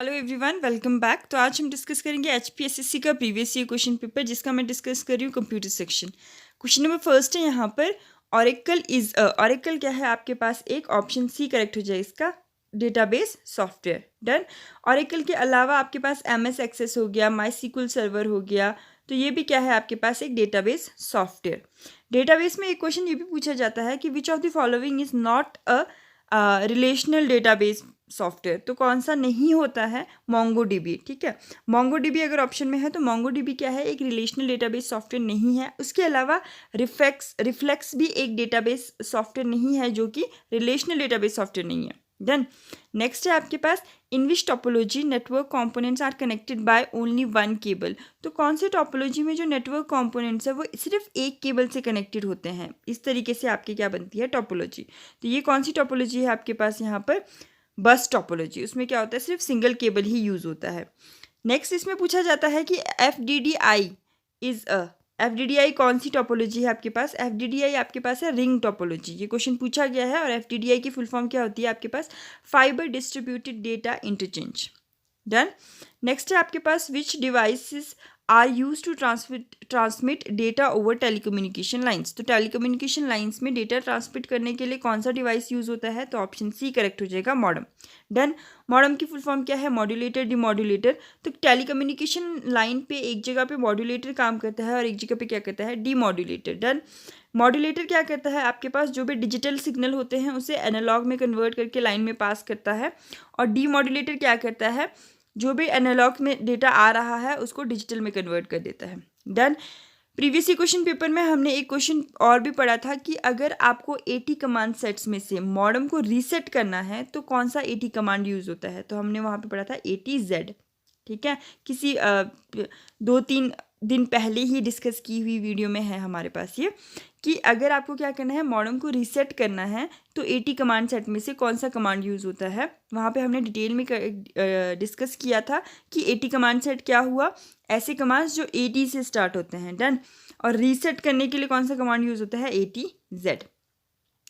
Hello everyone, welcome back. तो आज हम डिस्कस करेंगे एचपीएसएससी का प्रीवियस ईयर क्वेश्चन पेपर, जिसका मैं डिस्कस कर रही हूँ computer section. Question number first है यहाँ पर, ऑरेकल क्या है आपके पास? एक ऑप्शन सी करेक्ट हो जाए इसका, डेटाबेस सॉफ्टवेयर। डन। ऑरेकल के अलावा आपके पास एमएस एक्सेस हो गया, माई सीक्वल सर्वर हो गया, तो ये भी क्या है आपके पास? एक डेटाबेस सॉफ्टवेयर। डेटाबेस में एक क्वेश्चन ये भी पूछा जाता है कि विच of the following is not a relational database software. तो कौन सा नहीं होता है? मोंगोडीबी। ठीक है, मोंगोडीबी अगर ऑप्शन में है तो मोंगोडीबी क्या है? एक रिलेशनल डेटाबेस सॉफ्टवेयर नहीं है। उसके अलावा रिफ्लेक्स भी एक डेटाबेस सॉफ्टवेयर नहीं है, जो कि रिलेशनल डेटाबेस सॉफ्टवेयर नहीं है। डन। नेक्स्ट है आपके पास, in which topology network components are connected by only one cable. तो कौन सी टोपोलॉजी में जो नेटवर्क कंपोनेंट्स है वो सिर्फ एक केबल से कनेक्टेड होते हैं? इस तरीके से आपकी क्या बनती है? टोपोलॉजी। तो ये कौन सी टोपोलॉजी है आपके पास यहाँ पर? बस टोपोलॉजी। उसमें क्या होता है? सिर्फ सिंगल केबल ही यूज होता है। नेक्स्ट इसमें पूछा जाता है कि एफ डी डी आई कौन सी टोपोलॉजी है आपके पास? एफ डी डी आई आपके पास है रिंग टोपोलॉजी। ये क्वेश्चन पूछा गया है। और एफ डी डी आई की फुल फॉर्म क्या होती है आपके पास? Fibre distributed data interchange. Done. Next है आपके पास, which devices are use to transmit data over telecommunication lines. तो टेलीकम्युनिकेशन लाइन्स में डेटा ट्रांसमिट करने के लिए कौन सा डिवाइस यूज होता है? तो ऑप्शन सी करेक्ट हो जाएगा, मॉडम। डन। मॉडम की फुल फॉर्म क्या है? Modulator, demodulator. तो टेलीकम्युनिकेशन लाइन पे एक जगह पे मॉड्यूलेटर काम करता है और एक जगह पे क्या करता है? डिमॉड्यूलेटर। डन। मॉड्यूलेटर क्या करता है आपके पास? जो भी डिजिटल सिग्नल होते हैं उसे एनालॉग में कन्वर्ट करके लाइन में पास करता है। और डीमॉड्यूलेटर क्या करता है? जो भी एनालॉग में डेटा आ रहा है उसको डिजिटल में कन्वर्ट कर देता है। डन। प्रीवियस क्वेश्चन पेपर में हमने एक क्वेश्चन और भी पढ़ा था कि अगर आपको 80 कमांड सेट्स में से मॉडम को रीसेट करना है तो कौन सा 80 कमांड यूज होता है? तो हमने वहाँ पे पढ़ा था 80Z। ठीक है, किसी 2-3 दिन पहले ही डिस्कस की हुई वीडियो में है हमारे पास ये, कि अगर आपको क्या करना है, मॉडम को रीसेट करना है, तो 80 कमांड सेट में से कौन सा कमांड यूज़ होता है? वहाँ पे हमने डिटेल में डिस्कस किया था कि 80 कमांड सेट क्या हुआ? ऐसे कमांड्स जो 80 से स्टार्ट होते हैं। डन। और रीसेट करने के लिए कौन सा कमांड यूज़ होता है? 80Z।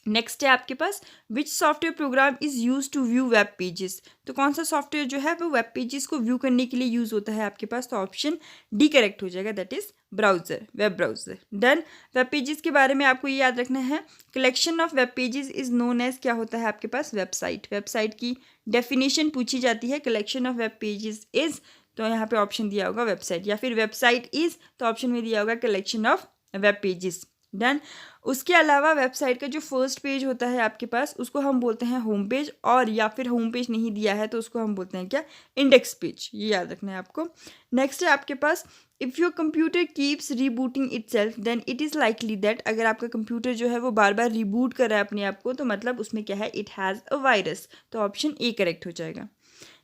नेक्स्ट है आपके पास, which software program is use to view web pages. तो कौन सा सॉफ्टवेयर जो है वो वेब पेजेस को व्यू करने के लिए यूज होता है आपके पास? तो ऑप्शन डी करेक्ट हो जाएगा, that is browser, web browser. Done. Web pages के बारे में आपको ये याद रखना है, collection of web pages is known as क्या होता है आपके पास? वेबसाइट। वेबसाइट की डेफिनेशन पूछी जाती है, collection of web pages is, तो यहाँ पे ऑप्शन दिया होगा वेबसाइट, या फिर वेबसाइट इज तो ऑप्शन में दिया होगा collection of web pages. Done. उसके अलावा वेबसाइट का जो फर्स्ट पेज होता है आपके पास उसको हम बोलते हैं होम पेज, और या फिर होम पेज नहीं दिया है तो उसको हम बोलते हैं क्या? Index page. ये याद रखना है आपको। नेक्स्ट है आपके पास, if your computer keeps rebooting itself then it is likely that. अगर आपका कंप्यूटर जो है वो बार बार रिबूट कर रहा है अपने आप को, तो मतलब उसमें क्या है? It has a virus. तो ऑप्शन ए करेक्ट हो जाएगा।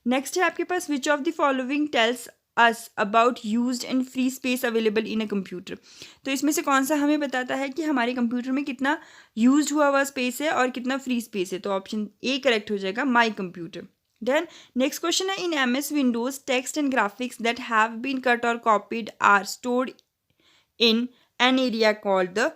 नेक्स्ट है आपके पास, which of the following tells us about used and free space available in a computer. तो इसमें से कौन सा हमें बताता है कि हमारे कंप्यूटर में कितना यूज्ड हुआ स्पेस है और कितना फ्री स्पेस है? तो ऑप्शन ए करेक्ट हो जाएगा, my computer. Done. Next question है, in MS Windows text and graphics that have been cut और copied are stored in an area called the.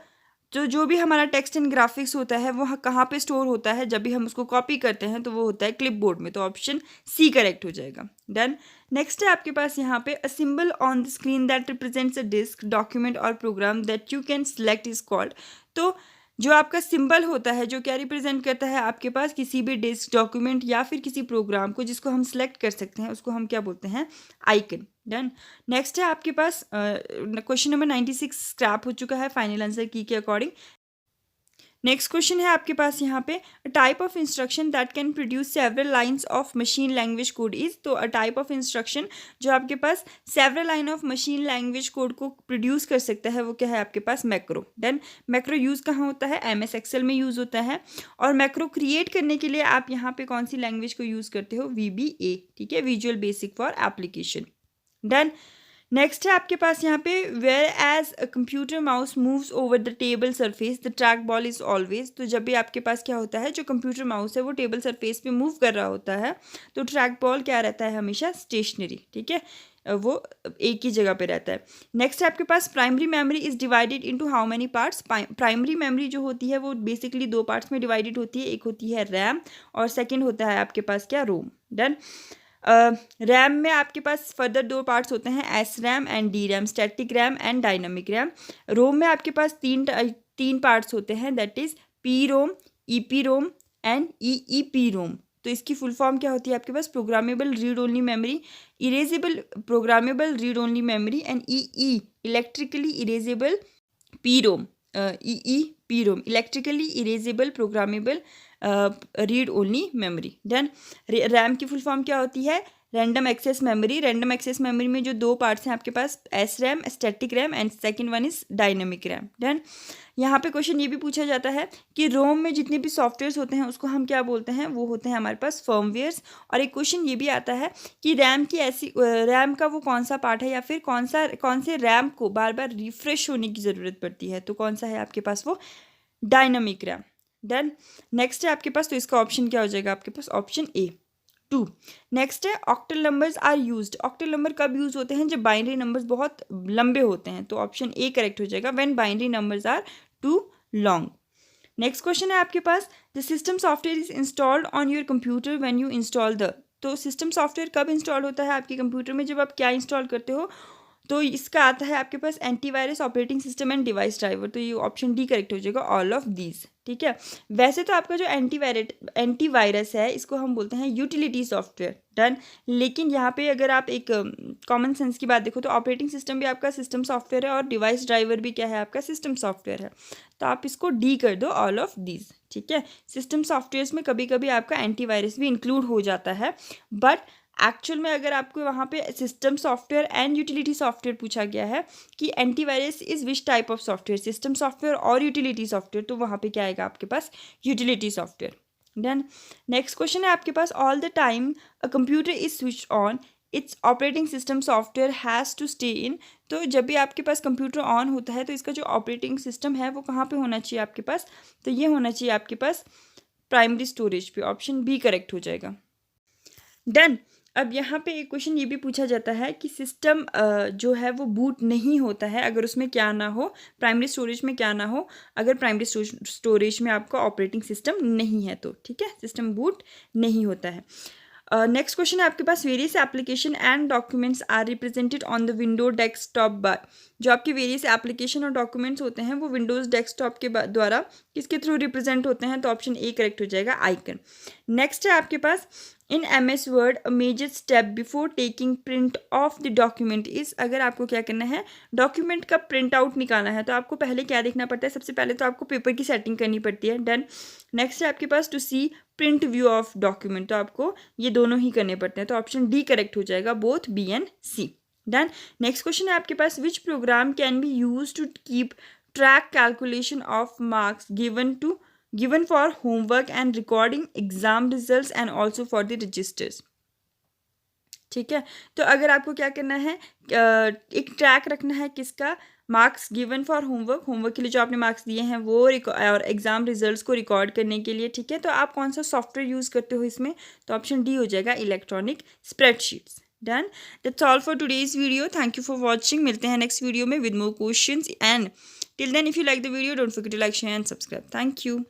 तो जो भी हमारा टेक्स्ट एंड ग्राफिक्स होता है वो कहाँ पे स्टोर होता है? जब भी हम उसको कॉपी करते हैं तो वो होता है क्लिपबोर्ड में। तो ऑप्शन सी करेक्ट हो जाएगा। डन। नेक्स्ट है आपके पास यहाँ पे, a symbol on the screen that represents a disk, document और program that you can select is called. तो जो आपका सिंबल होता है जो क्या रिप्रेजेंट करता है आपके पास? किसी भी डिस्क, डॉक्यूमेंट या फिर किसी प्रोग्राम को जिसको हम सेलेक्ट कर सकते हैं, उसको हम क्या बोलते हैं? आइकन। डन। नेक्स्ट है आपके पास, क्वेश्चन नंबर 96 स्क्रैप हो चुका है फाइनल आंसर की के अकॉर्डिंग। नेक्स्ट क्वेश्चन है आपके पास यहाँ पे, a type of instruction that can produce several lines of machine language code is. तो अ टाइप ऑफ इंस्ट्रक्शन जो आपके पास several line of machine language code को प्रोड्यूस कर सकता है वो क्या है आपके पास? मैक्रो। डन। मैक्रो यूज़ कहाँ होता है? एमएस एक्सेल में यूज़ होता है। और मैक्रो क्रिएट करने के लिए आप यहाँ पे कौन सी लैंग्वेज को यूज़ करते हो? VBA। ठीक है, visual basic for application. Done. Next है आपके पास यहाँ पे, whereas a computer mouse moves over the table surface the trackball is always. तो जब भी आपके पास क्या होता है, जो कंप्यूटर माउस है वो टेबल सरफेस पे मूव कर रहा होता है तो ट्रैक बॉल क्या रहता है? हमेशा स्टेशनरी। ठीक है, वो एक ही जगह पे रहता है। नेक्स्ट है आपके पास, primary memory is divided into how many parts. Primary memory जो होती है वो बेसिकली 2 पार्ट्स में डिवाइडेड होती है, एक होती है रैम और सेकेंड होता है आपके पास क्या? रोम। डन। रैम में आपके पास फर्दर दो पार्ट्स होते हैं, S RAM and D RAM, static RAM and dynamic RAM. ROM में आपके पास तीन पार्ट्स होते हैं, that is P ROM, E P ROM and E P ROM. तो इसकी फुल फॉर्म क्या होती है आपके पास, programmable read only memory, erasable programmable read only memory and E electrically erasable P ROM, E P ROM, electrically erasable programmable read only memory. Then RAM की full form क्या होती है, random access memory. Random access memory में जो दो parts हैं आपके पास, S RAM, static RAM and second one is dynamic RAM. Then यहाँ पे क्वेश्चन ये भी पूछा जाता है कि रोम में जितने भी सॉफ्टवेयर्स होते हैं उसको हम क्या बोलते हैं, वो होते हैं हमारे पास फर्मवेयर्स। और एक क्वेश्चन ये भी आता है कि रैम की ऐसी रैम का वो कौन सा पार्ट है या फिर कौन से रैम को बार बार रिफ्रेश होने की ज़रूरत पड़ती है, तो कौन सा है आपके पास, वो डायनामिक रैम। देन नेक्स्ट है आपके पास, तो इसका ऑप्शन क्या हो जाएगा आपके पास, ऑप्शन ए 2। नेक्स्ट है octal numbers are used. Octal number कब यूज होते हैं, जब बाइनरी नंबर्स बहुत लंबे होते हैं, तो ऑप्शन ए करेक्ट हो जाएगा, when binary numbers are too long. Next question है आपके पास, the system software is installed on your computer when you install the. तो सिस्टम सॉफ्टवेयर कब इंस्टॉल होता है आपके कंप्यूटर में, जब आप क्या इंस्टॉल करते हो, तो इसका आता है आपके पास antivirus, operating system and device driver. तो ये ऑप्शन डी करेक्ट हो जाएगा, ऑल ऑफ दीज। ठीक है, वैसे तो आपका जो एंटीवायरस है इसको हम बोलते हैं यूटिलिटी सॉफ्टवेयर। डन। लेकिन यहाँ पे अगर आप एक कॉमन सेंस की बात देखो तो ऑपरेटिंग सिस्टम भी आपका सिस्टम सॉफ्टवेयर है और डिवाइस ड्राइवर भी क्या है आपका सिस्टम सॉफ्टवेयर है। तो आप इसको डी कर दो, ऑल ऑफ दीज। ठीक है, सिस्टम सॉफ्टवेयर्स में कभी कभी आपका एंटीवायरस भी इंक्लूड हो जाता है, बट एक्चुअल में अगर आपको वहाँ पे system software and utility software पूछा गया है कि antivirus is which type of software, system software और यूटिलिटी सॉफ्टवेयर, तो वहाँ पे क्या आएगा आपके पास, utility software. Then next question है आपके पास, all the time a computer is switch on its operating system software has to stay in. तो जब भी आपके पास कंप्यूटर ऑन होता है तो इसका जो ऑपरेटिंग सिस्टम है वो कहाँ पे होना चाहिए आपके पास, तो ये होना चाहिए आपके पास प्राइमरी स्टोरेज पे, ऑप्शन बी करेक्ट हो जाएगा। डन। अब यहाँ पे एक क्वेश्चन ये भी पूछा जाता है कि सिस्टम जो है वो बूट नहीं होता है अगर उसमें क्या ना हो, प्राइमरी स्टोरेज में क्या ना हो, अगर प्राइमरी स्टोरेज में आपका ऑपरेटिंग सिस्टम नहीं है तो ठीक है, सिस्टम बूट नहीं होता है। नेक्स्ट क्वेश्चन है आपके पास, various application and documents are represented on the window desktop bar. जो आपके वेरियस एप्लीकेशन और डॉक्यूमेंट्स होते हैं वो विंडोज़ डेस्कटॉप के द्वारा किसके थ्रू रिप्रेजेंट होते हैं, तो ऑप्शन ए करेक्ट हो जाएगा, आइकन। नेक्स्ट है आपके पास, in MS word a major step before taking print of the document is. अगर आपको क्या करना है, डॉक्यूमेंट का प्रिंट आउट निकालना है तो आपको पहले क्या देखना पड़ता है, सबसे पहले तो आपको पेपर की सेटिंग करनी पड़ती है। डन। नेक्स्ट है आपके पास, to see print view of document, तो आपको ये दोनों ही करने पड़ते हैं, तो ऑप्शन डी करेक्ट हो जाएगा, both B and C. Done. Next question है आपके पास, which program can be use to keep track calculation of marks given for homework and recording exam results and also for the registers। ठीक है, तो अगर आपको क्या करना है, एक ट्रैक रखना है किसका, मार्क्स गिवन फॉर होमवर्क के लिए जो आपने मार्क्स दिए हैं वो, और एग्जाम रिजल्ट्स को रिकॉर्ड करने के लिए। ठीक है, तो आप कौन सा सॉफ्टवेयर यूज़ करते हो इसमें, तो ऑप्शन डी हो जाएगा, electronic spreadsheets. Done. That's all for today's video, thank you for watching. मिलते हैं नेक्स्ट वीडियो में with more questions, and till then if you like the video don't forget to like, share and subscribe. Thank you.